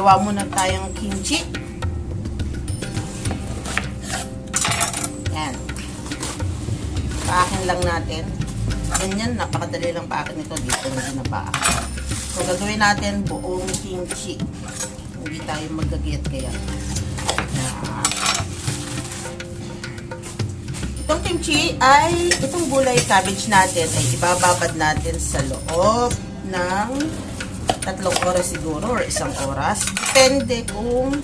gawa muna tayong kimchi. Yan. Paakin lang natin. Ganyan, napakadali lang paakin ito. Dito na pinapaakin. So, gagawin natin buong kimchi. Hindi tayo magagit kaya. Yan. Itong kimchi ay, itong gulay cabbage natin ay ibababad natin sa loob ng 3 oras siguro or 1 oras. Depende kung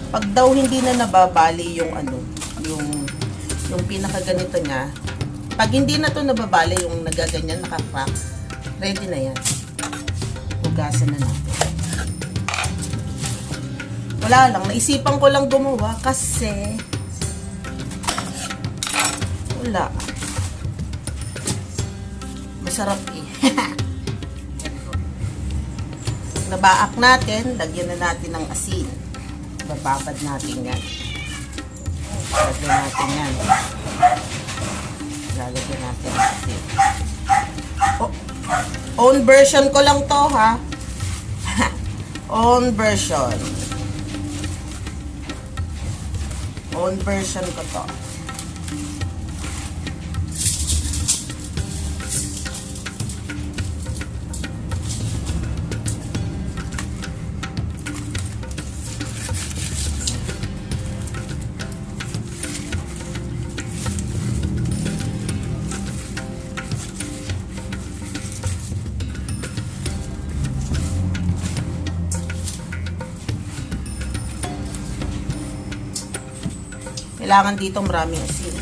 pag daw hindi na nababali yung yung pinaka ganito niya. Pag hindi na to nababali yung nagaganyan, naka-crack, ready na yan. Hugasan na natin. Wala lang, naisipan ko lang gumawa kasi wala. Masarap eh. Nabaak natin, lagyan na natin ng asin. Bababad natin yan. Lagyan natin yan. Lalagyan natin ng asin. Oh, own version ko lang to ha. Own version. Own version ko to. Kailangan dito maraming asin.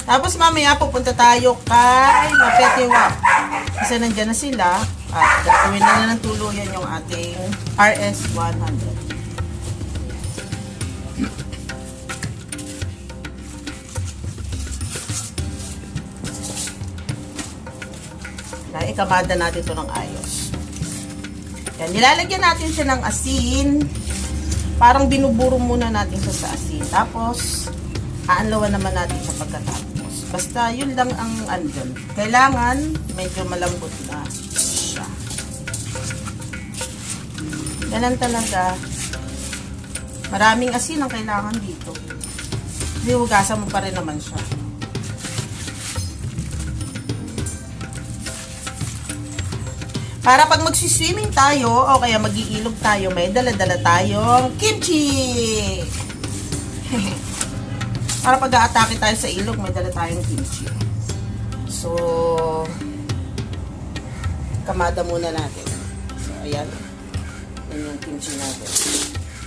Tapos mamaya pupunta tayo kay Mapetiwa. Kasi nandyan na sila at gagawin na ng tuluyan yung ating RS100. Ikamada natin ito ng ayos. Yan, nilalagyan natin siya ng asin. Parang binuburo muna natin siya sa asin. Tapos, aanlawan naman natin sa pagkatapos. Basta, yun lang ang andyan. Kailangan, medyo malambot na siya. Ganun talaga. Maraming asin ang kailangan dito. Hugasan mo pa rin naman siya. Para pag magsiswimming tayo, o kaya mag-iilog tayo, may dala-dala tayong kimchi! Para pag a-atake tayo sa ilog, may dala tayong kimchi. So, kamada muna natin. So, ayan. Yan yung kimchi natin.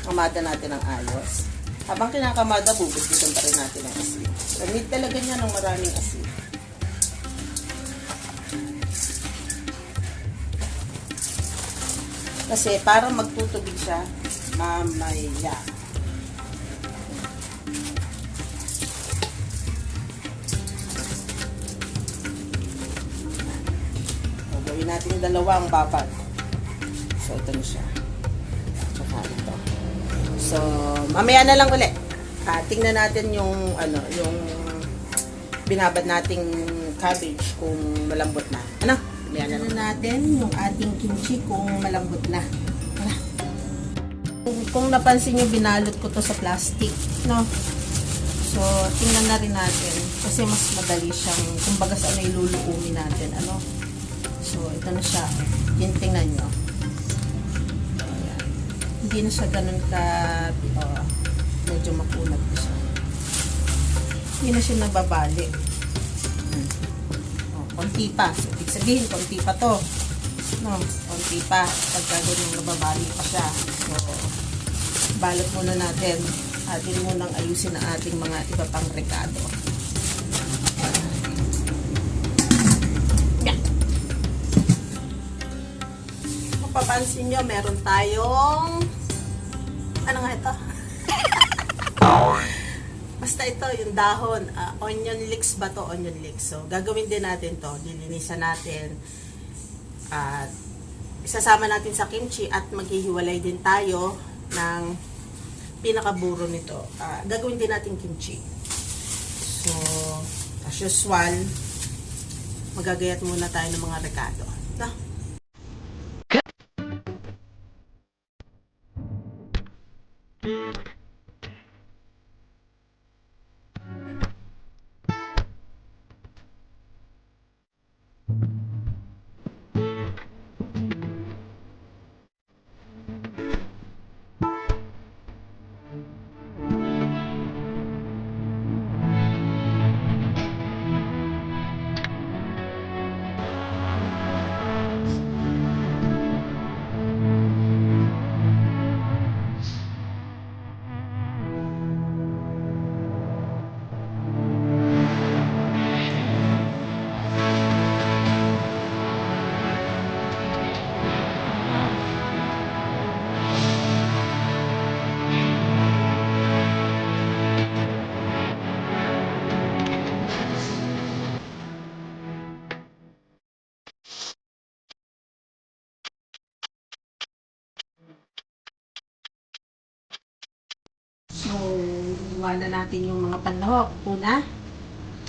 Kamada natin ng ayos. Habang kinakamada, bubusbitan pa rin natin ng asin. So, need talaga niya ng maraming asin. Kasi parang magtutubig siya mamaya. Gawin natin yung dalawang babad. So, ito na siya. Tsaka ito. So, mamaya na lang ulit. Tingnan natin yung, yung binabad nating cabbage kung malambot na. Tingnan natin yung ating kimchi kung malambot na. Kung napansin nyo, binalot ko to sa plastic, no? So, tingnan na rin natin. Kasi mas madali siyang, kumbaga sa ano iluluumin natin. Ano? So, ito na siya. Yung tingnan nyo. Ayan. Hindi na siya ganun ka, medyo makunat na siya. Hindi na siya nababali. Konti pa. So, ibig sabihin, konti pa to. No, konti pa. Pagka ganun nababali pa siya. So, balot muna natin. Atin munang ayusin ang ating mga iba pang rekado. Yan. Kung papansin nyo, meron tayong ano nga ito? Basta ito, yung dahon. Onion leeks ba to? Onion leeks. So, gagawin din natin to. Dilinisan natin. At isasama natin sa kimchi at maghihiwalay din tayo ng pinakaburo nito. Gagawin din natin kimchi. So, as usual, magagayat muna tayo ng mga rekado. No? So, iwan na natin yung mga panlahok. Una,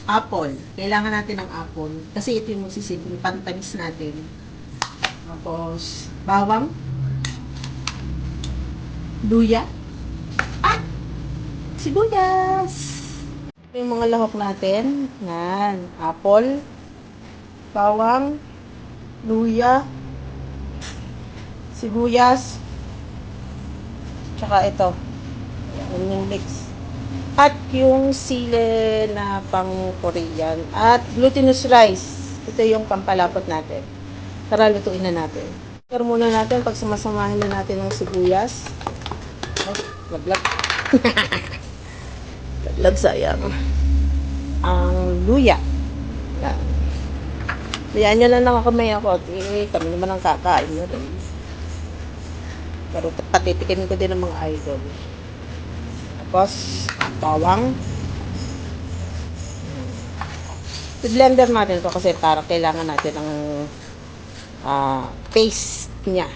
apple. Kailangan natin ng apple. Kasi ito yung magsisilbing pantamis natin. Tapos, bawang, luya, at sibuyas. Ito yung mga lahok natin. Yan. Apple, bawang, luya, sibuyas, tsaka ito. Yung leeks. At yung sili na pang Korean. At glutinous rice. Ito yung pampalapot natin. Tara, lutuin na natin. Pero muna natin, pag sumasamahin na natin ng sibuyas. Oh, laglag. Laglag, sayang. Ang luya. Yan. Yan nyo lang nakakamay ako. Kami naman ang kakain nyo rin. Pero patitikin ko din ng mga idol. Tapos, bawang. I-blender natin ito kasi para kailangan natin ng paste niya.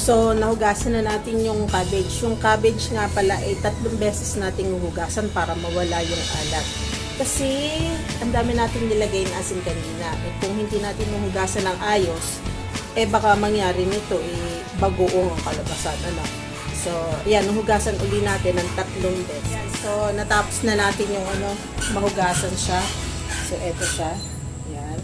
So, nahugasan na natin yung cabbage. Yung cabbage nga pala ay 3 beses nating huhugasan para mawala yung alat. Kasi, ang dami nating nilagay na asin kanina. Eh, kung hindi natin huhugasan ng ayos, eh baka mangyari nito, eh, bagoong ang kalabasan. Ano? So, yan, hugasan uli natin ng 3 beses. So, natapos na natin yung mahugasan siya. So, eto siya. Yan.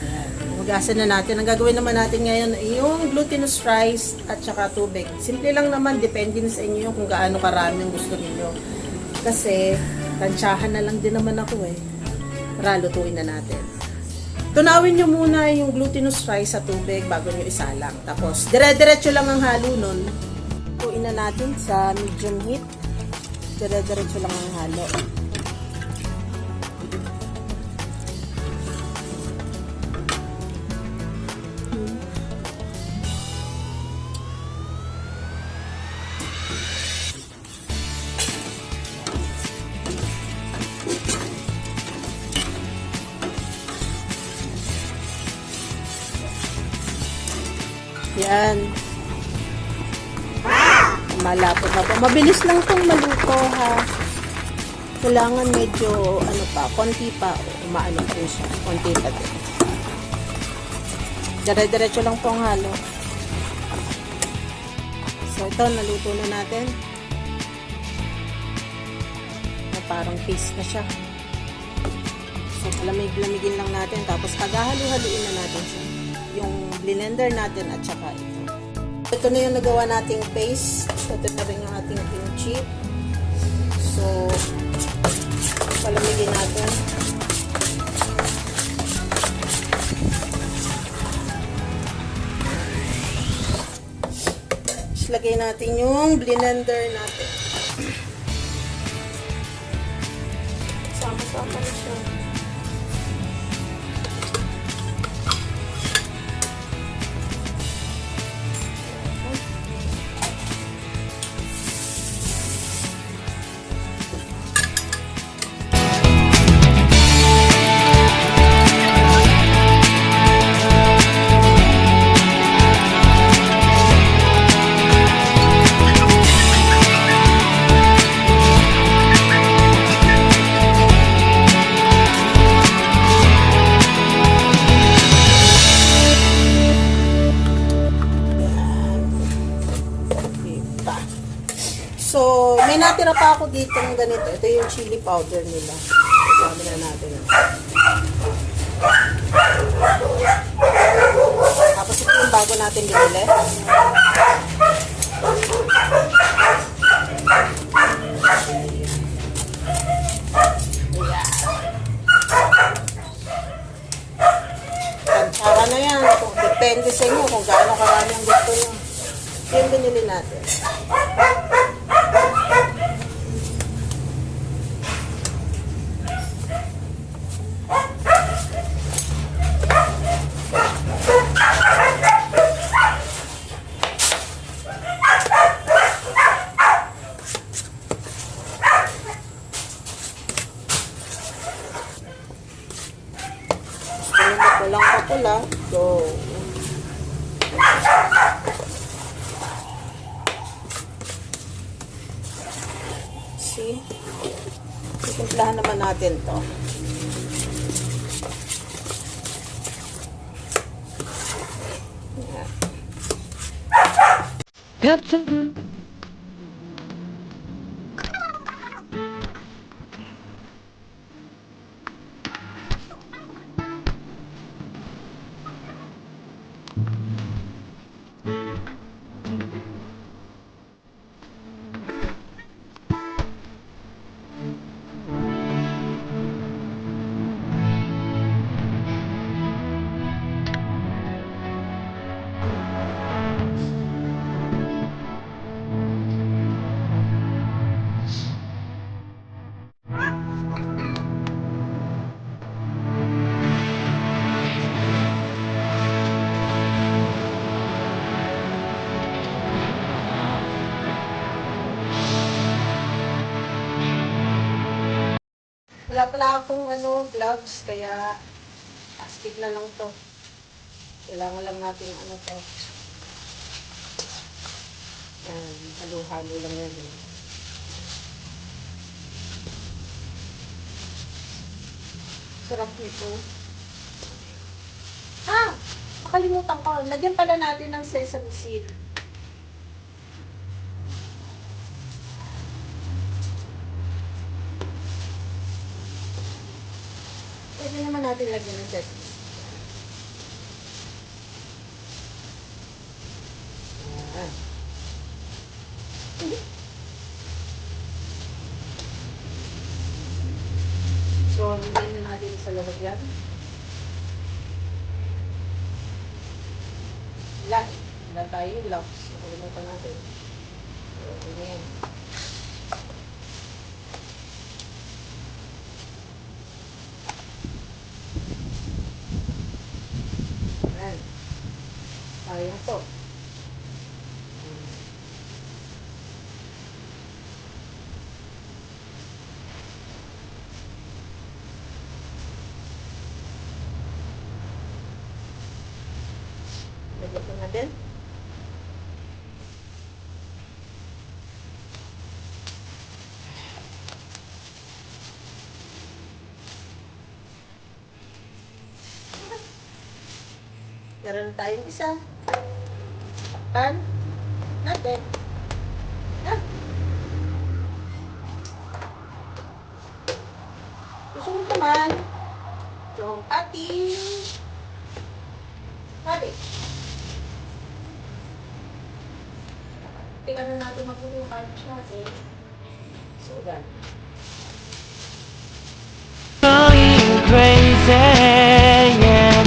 Yan. Hugasan na natin. Ang gagawin naman natin ngayon ay yung glutinous rice at saka tubig. Simple lang naman, depende na sa inyo kung gaano karami ang gusto niyo. Kasi, tansyahan na lang din naman ako eh. Tara, lutuin na natin. Tunawin nyo muna yung glutinous rice sa tubig bago nyo isalang. Tapos, dire-diretso lang ang halo nun. Lutuin na natin sa medium heat. Dire-diretso lang ang halo. Yan. Malapot na po. Mabilis lang itong maluto ha. Kailangan medyo konti pa. Umaano pa rin siya. Konti pa din. Dire-diretso lang po ang halo. So ito, naluto na natin. Parang paste na siya. So lamig-lamigin lang natin. Tapos paghahalu-haluin na natin siya. Yung blender natin at saka ito. Ito na yung nagawa nating paste. Ito na rin yung ating kimchi. So, palamigin natin. Tapos lagay natin yung blender natin. Sama-sama na siya. So, may natira pa ako dito ng ganito. Ito yung chili powder nila. Sabi na natin. Tapos ito yung bago natin binili. Tansyahan na yan. Depende sa inyo kung gaano karami ang gusto nyo. Ito yung binili natin. Walang kapula. So, see? Itimplahan naman natin to. Yan. Wala pala akong gloves, kaya astig na lang to. Kailangan lang natin to. Yan, halo-halo lang yan eh. Sarap nito. Ah! Nakalimutan ko. Lagyan pala natin ng sesame seed. Pwede naman natin lagyan ng sesame seed. Yan. So, lagyan na natin sa lalagyan. Ilan? Ilan tayo? Loves. Nakalimutan natin. So, ganyan. Yan. Sayang to. Lagyan ko na din. Meron tayong isa. Pan natin. Yan. Susunod naman. Yung ating cabbage. Tingnan na natin mabuti yung cabbage natin. So, yan. Going crazy, yeah.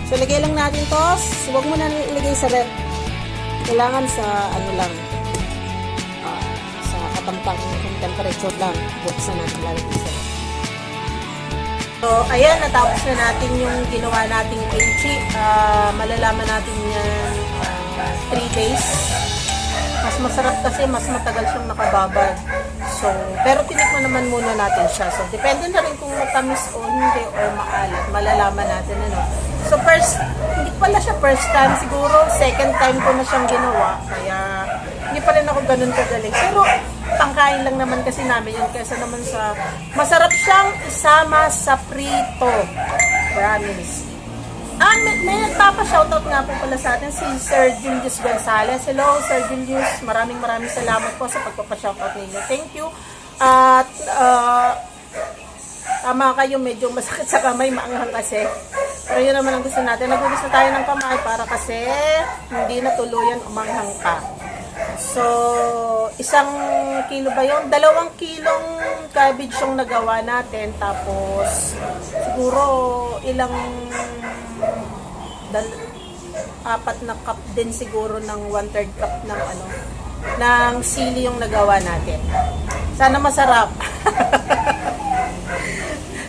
So, lagay lang natin to. Huwag mo na ilagay sa ref. Kailangan sa, ano lang, sa katamtang temperature lang. Buksan natin lagi sa ref. So, ayan, natapos na natin yung ginawa nating kimchi. Malalaman natin yan 3 days. Mas masarap kasi mas matagal siyang nakababad. So, pero tinikman naman muna natin siya. So, depende na rin kung matamis o hindi or maalat. Malalaman natin ano. So, hindi pala siya first time. Siguro, second time ko na siyang ginawa. Kaya, hindi pa rin ako ganun kagaling. Pero, pangkain lang naman kasi namin yun. Kaysa naman sa, masarap siyang isama sa prito. Promise. May nagpapa-shoutout nga po pala sa atin si Sir Julius Gonzalez. Hello, Sir Julius. Maraming salamat po sa pagpapa-shoutout ninyo. Thank you. At, tama kayo, medyo masakit sa kamay, maanghang kasi. Pero yun naman ang gusto natin. Nagugas na tayo ng kamay para kasi hindi na tuluyan umanghang pa. So, 1 kilo ba yun? 2 kilong cabbage yung nagawa natin. Tapos, siguro ilang 4 na cup din siguro ng 1/3 cup ng ng sili yung nagawa natin. Sana masarap.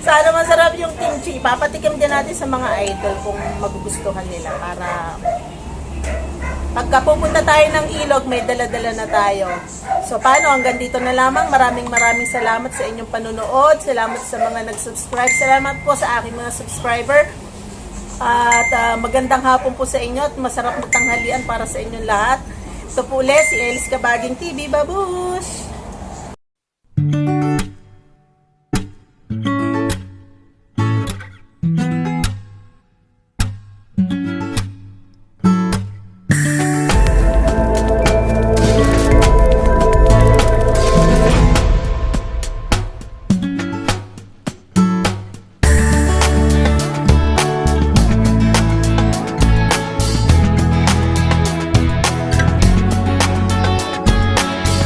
Sana masarap yung kimchi. Papatikim din natin sa mga idol kung magugustuhan nila para pagka pupunta tayo ng ilog, may dala-dala na tayo. So, paano? Hanggang dito na lamang. Maraming salamat sa inyong panunood. Salamat sa mga nag-subscribe. Salamat po sa aking mga subscriber. At magandang hapon po sa inyo at masarap na tanghalian para sa inyong lahat. Ito po ulit si Elis Kabaging TV. Babush!